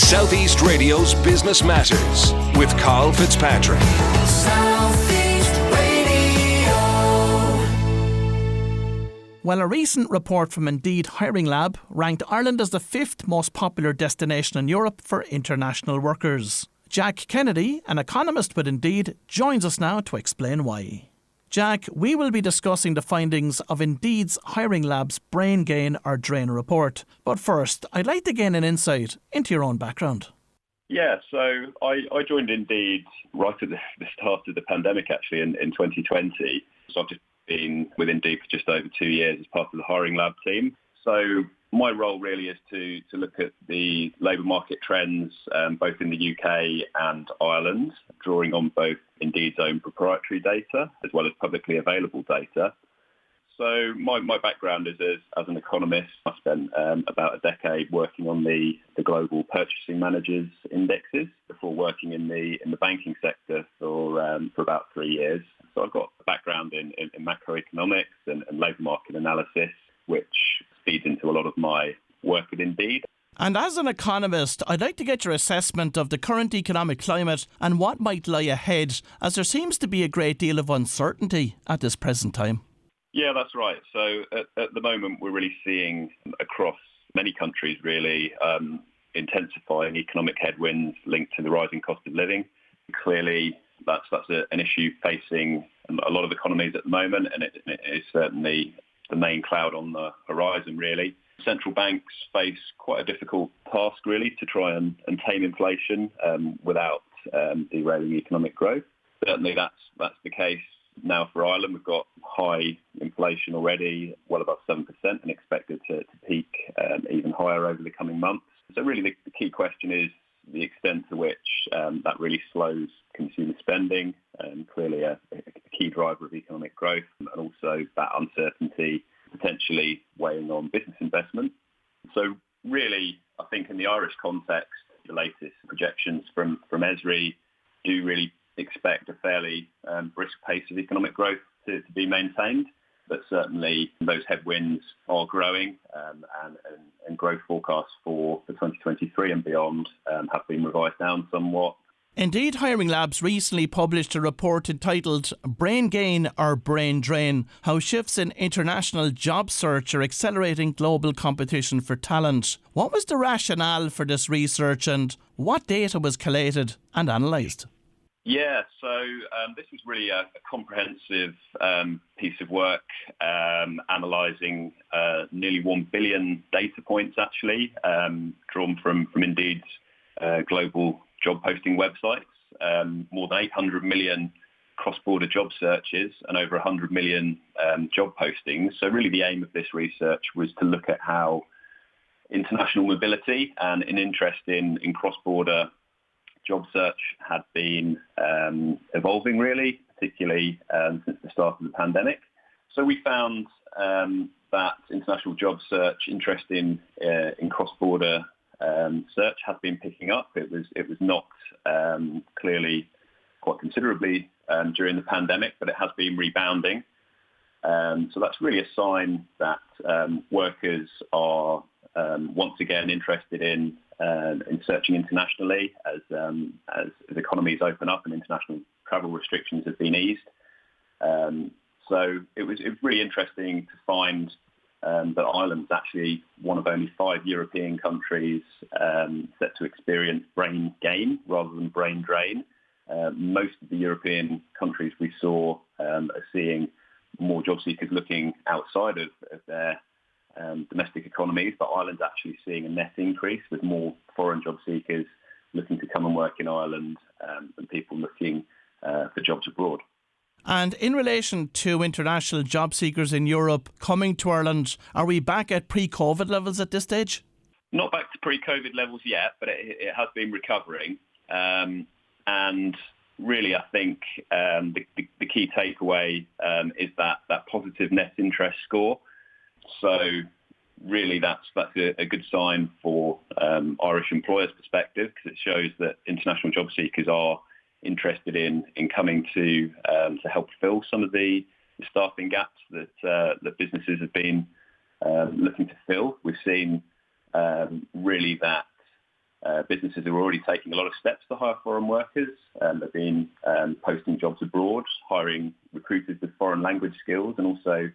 South East Radio's Business Matters with Carl Fitzpatrick. South East Radio. Well, a recent report from Indeed Hiring Lab ranked Ireland as the 5th most popular destination in Europe for international workers. Jack Kennedy, an economist with Indeed, joins us now to explain why. Jack, we will be discussing the findings of Indeed's Hiring Lab's Brain Gain or Drain report. But first, I'd like to gain an insight into your own background. Yeah, so I joined Indeed right at the start of the pandemic, actually, in 2020. So I've just been with Indeed for just over 2 years as part of the Hiring Lab team. So my role really is to look at the labour market trends, both in the UK and Ireland, drawing on both Indeed's own proprietary data as well as publicly available data. So my background is as an economist. I spent about a decade working on the global purchasing managers indexes before working in the banking sector for about 3 years. So I've got a background in macroeconomics and labour market analysis, which feeds into a lot of my work at Indeed. And as an economist, I'd like to get your assessment of the current economic climate and what might lie ahead, as there seems to be a great deal of uncertainty at this present time. Yeah, that's right. So at the moment, we're really seeing across many countries, really, intensifying economic headwinds linked to the rising cost of living. Clearly, that's an issue facing a lot of economies at the moment, and it is certainly the main cloud on the horizon, really. Central banks face quite a difficult task, really, to try and tame inflation without derailing economic growth. Certainly that's the case now for Ireland. We've got high inflation already, well above 7%, and expected to peak even higher over the coming months. So really the key question is the extent to which that really slows consumer spending, clearly a key driver of economic growth, and also that uncertainty potentially weighing on business investment. So really, I think in the Irish context, the latest projections from ESRI do really expect a fairly brisk pace of economic growth to be maintained. But certainly those headwinds are growing, and growth forecasts for 2023 and beyond have been revised down somewhat. Indeed, Hiring Labs recently published a report entitled Brain Gain or Brain Drain, How Shifts in International Job Search Are Accelerating Global Competition for Talent. What was the rationale for this research, and what data was collated and analysed? Yeah, so this was really a comprehensive piece of work, analysing nearly 1 billion data points, actually, drawn from Indeed's global job posting websites, more than 800 million cross-border job searches and over 100 million job postings. So really the aim of this research was to look at how international mobility and an interest in cross-border job search had been evolving, really, particularly since the start of the pandemic. So we found that international job search interest in cross-border search has been picking up. It was not clearly quite considerably during the pandemic, but it has been rebounding. So that's really a sign that workers are once again interested in searching internationally as economies open up and international travel restrictions have been eased. So it was really interesting to find that Ireland's actually one of only 5 European countries set to experience brain gain rather than brain drain. Most of the European countries we saw are seeing more job seekers looking outside of their domestic economies, but Ireland's actually seeing a net increase with more foreign job seekers looking to come and work in Ireland than people looking for jobs abroad. And in relation to international job seekers in Europe coming to Ireland, are we back at pre-COVID levels at this stage? Not back to pre-COVID levels yet, but it has been recovering. And really, I think the key takeaway is that positive net interest score. So really, that's a good sign for Irish employers' perspective, because it shows that international job seekers are interested in coming to help fill some of the staffing gaps that businesses have been looking to fill. We've seen really that businesses are already taking a lot of steps to hire foreign workers. They've been posting jobs abroad, hiring recruiters with foreign language skills, and also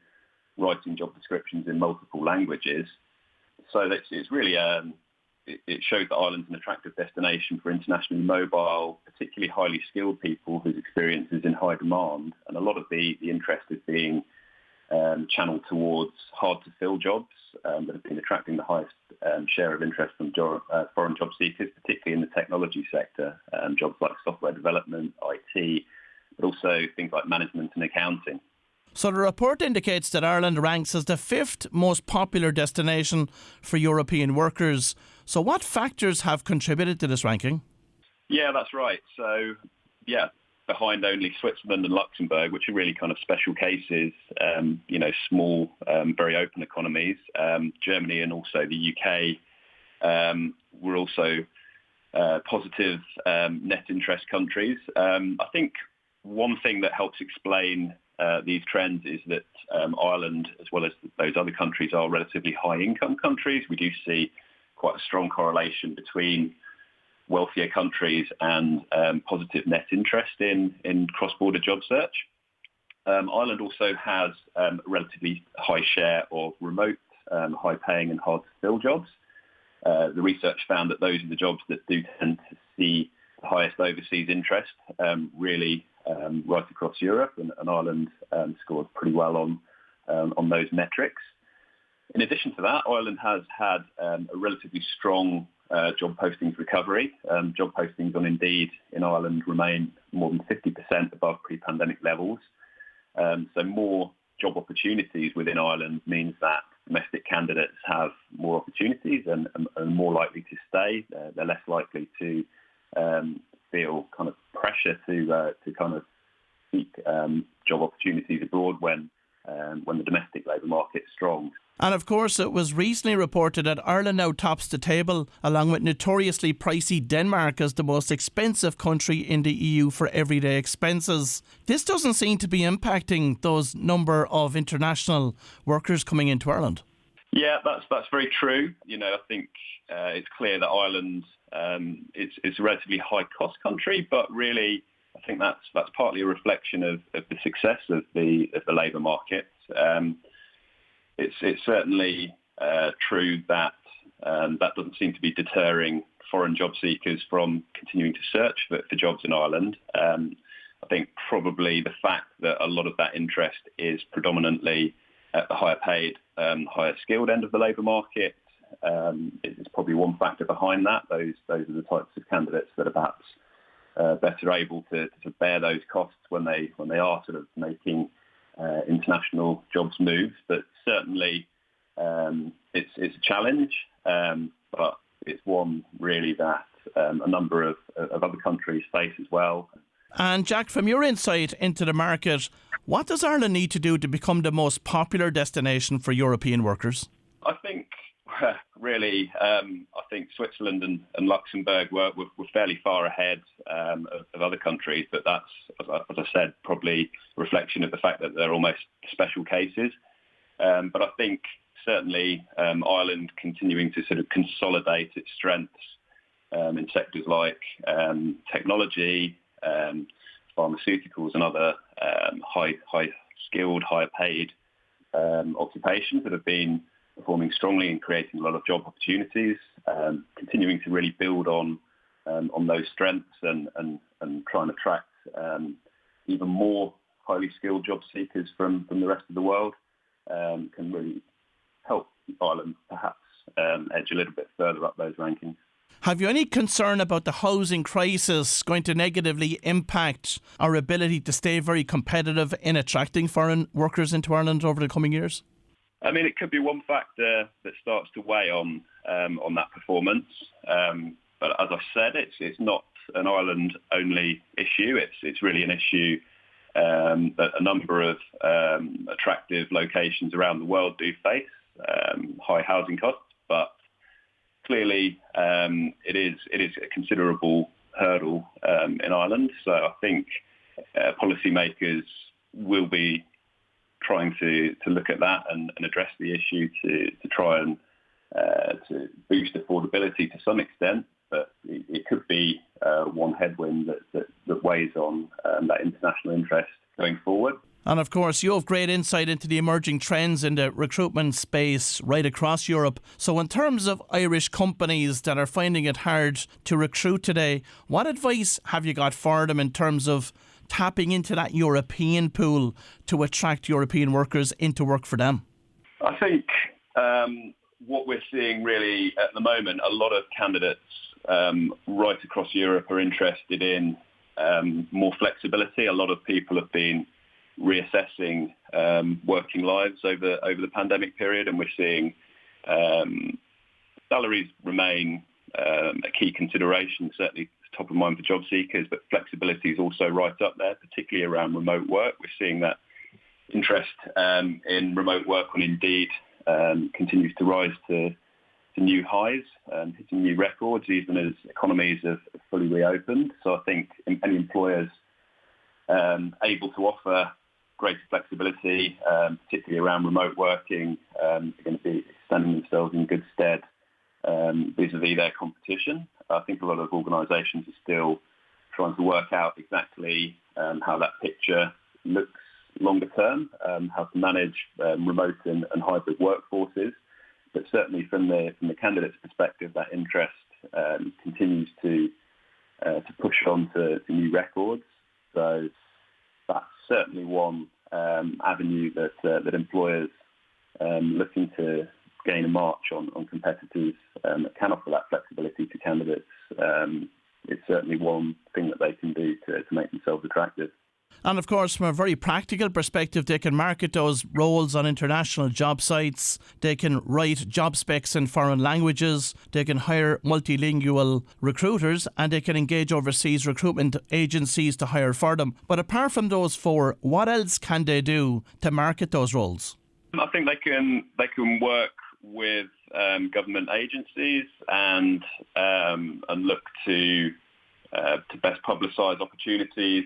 writing job descriptions in multiple languages. So it's really it shows that Ireland's an attractive destination for internationally mobile, particularly highly skilled people whose experience is in high demand. And a lot of the interest is being channeled towards hard-to-fill jobs that have been attracting the highest share of interest from foreign job seekers, particularly in the technology sector, jobs like software development, IT, but also things like management and accounting. So the report indicates that Ireland ranks as the 5th most popular destination for European workers. So what factors have contributed to this ranking? Yeah, that's right. So, behind only Switzerland and Luxembourg, which are really kind of special cases, small, very open economies. Germany and also the UK were also positive net interest countries. I think one thing that helps explain these trends is that Ireland, as well as those other countries, are relatively high-income countries. We do see quite a strong correlation between wealthier countries and positive net interest in cross-border job search. Ireland also has a relatively high share of remote, high-paying and hard-to-fill jobs. The research found that those are the jobs that do tend to see the highest overseas interest, really right across Europe, and Ireland scored pretty well on those metrics. In addition to that, Ireland has had a relatively strong job postings recovery. Job postings on Indeed in Ireland remain more than 50% above pre-pandemic levels. So more job opportunities within Ireland means that domestic candidates have more opportunities and are more likely to stay. They're less likely to feel kind of pressure to kind of seek job opportunities abroad when the domestic labour market is strong. And of course, it was recently reported that Ireland now tops the table, along with notoriously pricey Denmark, as the most expensive country in the EU for everyday expenses. This doesn't seem to be impacting those number of international workers coming into Ireland. Yeah, that's very true. I think it's clear that Ireland it's a relatively high-cost country, but really, I think that's partly a reflection of the success of the labour market. It's certainly true that that doesn't seem to be deterring foreign job seekers from continuing to search for jobs in Ireland. I think probably the fact that a lot of that interest is predominantly at the higher paid, higher skilled end of the labour market is probably one factor behind that. Those are the types of candidates that are perhaps better able to bear those costs when they are sort of making international jobs moves. But certainly it's a challenge, but it's one really that a number of other countries face as well. And Jack, from your insight into the market, what does Ireland need to do to become the most popular destination for European workers? I think really, I think Switzerland and Luxembourg were fairly far ahead of other countries, but that's, as I said, probably a reflection of the fact that they're almost special cases. But I think certainly Ireland continuing to sort of consolidate its strengths in sectors like technology, pharmaceuticals and other high-skilled, high-paid occupations that have been performing strongly and creating a lot of job opportunities, continuing to really build on those strengths and try and attract even more highly skilled job seekers from the rest of the world can really help Ireland perhaps edge a little bit further up those rankings. Have you any concern about the housing crisis going to negatively impact our ability to stay very competitive in attracting foreign workers into Ireland over the coming years? I mean, it could be one factor that starts to weigh on that performance. But as I said, it's not an Ireland-only issue. It's really an issue that a number of attractive locations around the world do face, high housing costs. But clearly, it is a considerable hurdle in Ireland. So I think policymakers will be trying to look at that and address the issue to try and to boost affordability to some extent. But that weighs on that international interest going forward. And of course, you have great insight into the emerging trends in the recruitment space right across Europe. So in terms of Irish companies that are finding it hard to recruit today, what advice have you got for them in terms of tapping into that European pool to attract European workers into work for them? I think what we're seeing really at the moment, a lot of candidates right across Europe are interested in more flexibility. A lot of people have been reassessing working lives over the pandemic period, and we're seeing salaries remain a key consideration, certainly top of mind for job seekers, but flexibility is also right up there, particularly around remote work. We're seeing that interest in remote work on Indeed continues to rise to new highs, hitting new records even as economies have fully reopened. So I think any employers able to offer greater flexibility, particularly around remote working, are going to be standing themselves in good stead vis-a-vis their competition. I think a lot of organisations are still trying to work out exactly how that picture looks longer term, how to manage remote and hybrid workforces. But certainly from the candidate's perspective, that interest continues to push on to new records. So that's certainly one avenue that employers looking to gain a march on competitors that can offer that flexibility to candidates. It's certainly one thing that they can do to make themselves attractive. And of course, from a very practical perspective, they can market those roles on international job sites. They can write job specs in foreign languages. They can hire multilingual recruiters, and they can engage overseas recruitment agencies to hire for them. But apart from those four, what else can they do to market those roles? I think they can work with government agencies and look to best publicise opportunities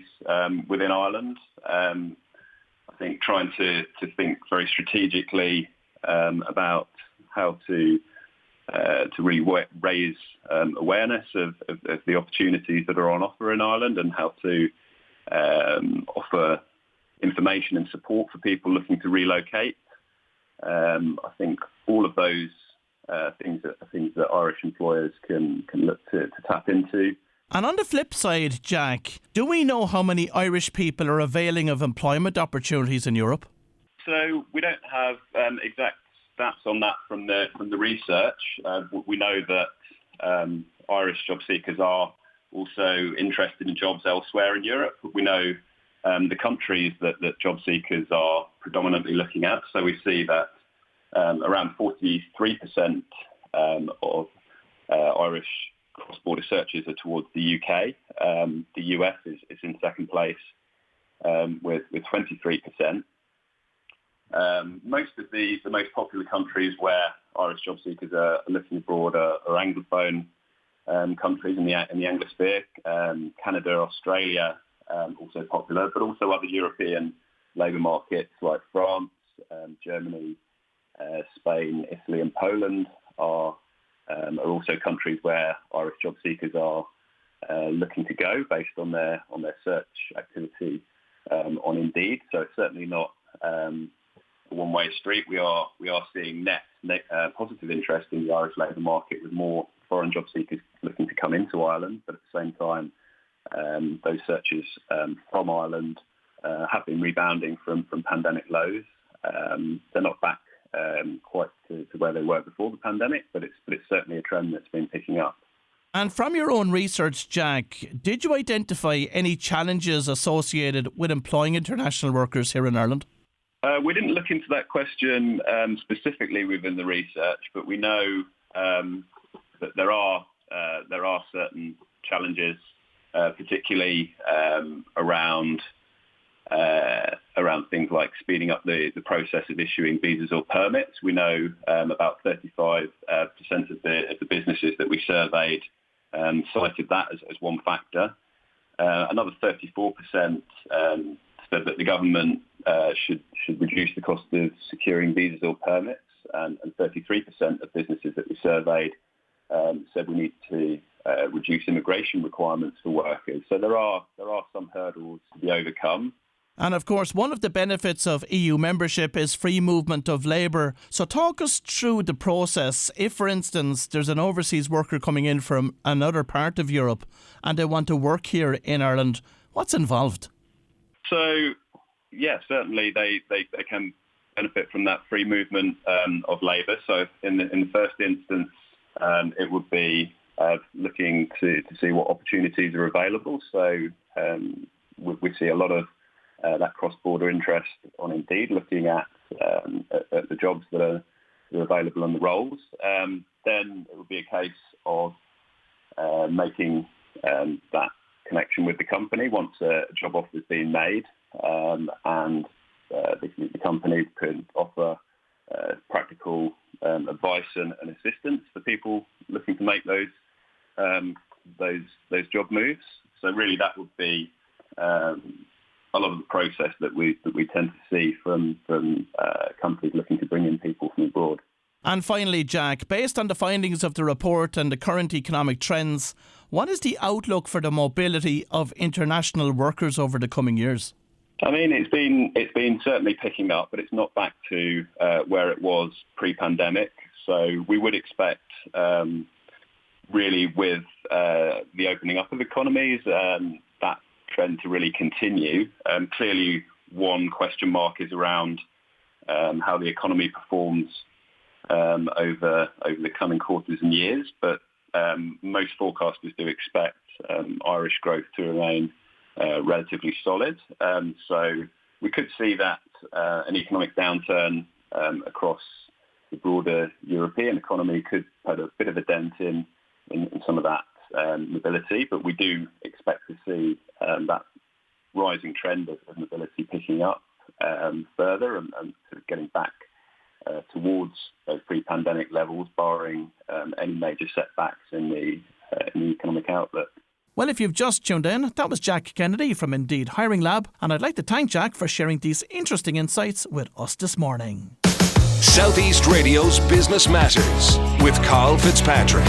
within Ireland. I think trying to think very strategically about how to really raise awareness of the opportunities that are on offer in Ireland, and how to offer information and support for people looking to relocate. I think all of those things are things that Irish employers can look to tap into. And on the flip side, Jack, do we know how many Irish people are availing of employment opportunities in Europe? So we don't have exact stats on that from the research. We know that Irish job seekers are also interested in jobs elsewhere in Europe. We know the countries that job seekers are predominantly looking at. So we see that around 43% of Irish cross-border searches are towards the UK. The US is in second place with 23%. Most of the most popular countries where Irish job seekers are looking abroad are Anglophone countries in the Anglosphere. Canada, Australia, also popular, but also other European labour markets like France, Germany, Spain, Italy and Poland are also countries where Irish job seekers are looking to go based on their search activity on Indeed. So it's certainly not a one-way street. We are seeing net positive interest in the Irish labour market, with more foreign job seekers looking to come into Ireland. But at the same time, those searches from Ireland have been rebounding from pandemic lows. They're not back quite to where they were before the pandemic, but it's certainly a trend that's been picking up. And from your own research, Jack, did you identify any challenges associated with employing international workers here in Ireland? We didn't look into that question specifically within the research, but we know that there are certain challenges, particularly around things like speeding up the process of issuing visas or permits. We know about 35% of the businesses that we surveyed cited that as one factor. Another 34% said that the government should reduce the cost of securing visas or permits, and 33% of businesses that we surveyed said we need to reduce immigration requirements for workers. So there are some hurdles to be overcome. And of course, one of the benefits of EU membership is free movement of labour. So talk us through the process. If, for instance, there's an overseas worker coming in from another part of Europe and they want to work here in Ireland, what's involved? So, yeah, certainly they can benefit from that free movement of labour. So in the first instance, it would be looking to see what opportunities are available. So we see a lot of that cross-border interest on Indeed, looking at the jobs that are available and the roles. Then it would be a case of making that connection with the company once a job offer has been made, and the company could offer practical advice and assistance for people looking to make those job moves. So really, that would be a lot of the process that we tend to see from companies looking to bring in people from abroad. And finally, Jack, based on the findings of the report and the current economic trends, what is the outlook for the mobility of international workers over the coming years? I mean, it's been certainly picking up, but it's not back to where it was pre-pandemic. So we would expect, really, with the opening up of economies, that trend to really continue. Clearly, one question mark is around how the economy performs over the coming quarters and years. But most forecasters do expect Irish growth to remain relatively solid. So we could see that an economic downturn across the broader European economy could put a bit of a dent in some of that mobility, but we do expect to see that rising trend of mobility picking up further and sort of getting back towards those pre-pandemic levels, barring any major setbacks in the economic outlook. Well, if you've just tuned in, that was Jack Kennedy from Indeed Hiring Lab, and I'd like to thank Jack for sharing these interesting insights with us this morning. Southeast Radio's Business Matters with Carl Fitzpatrick.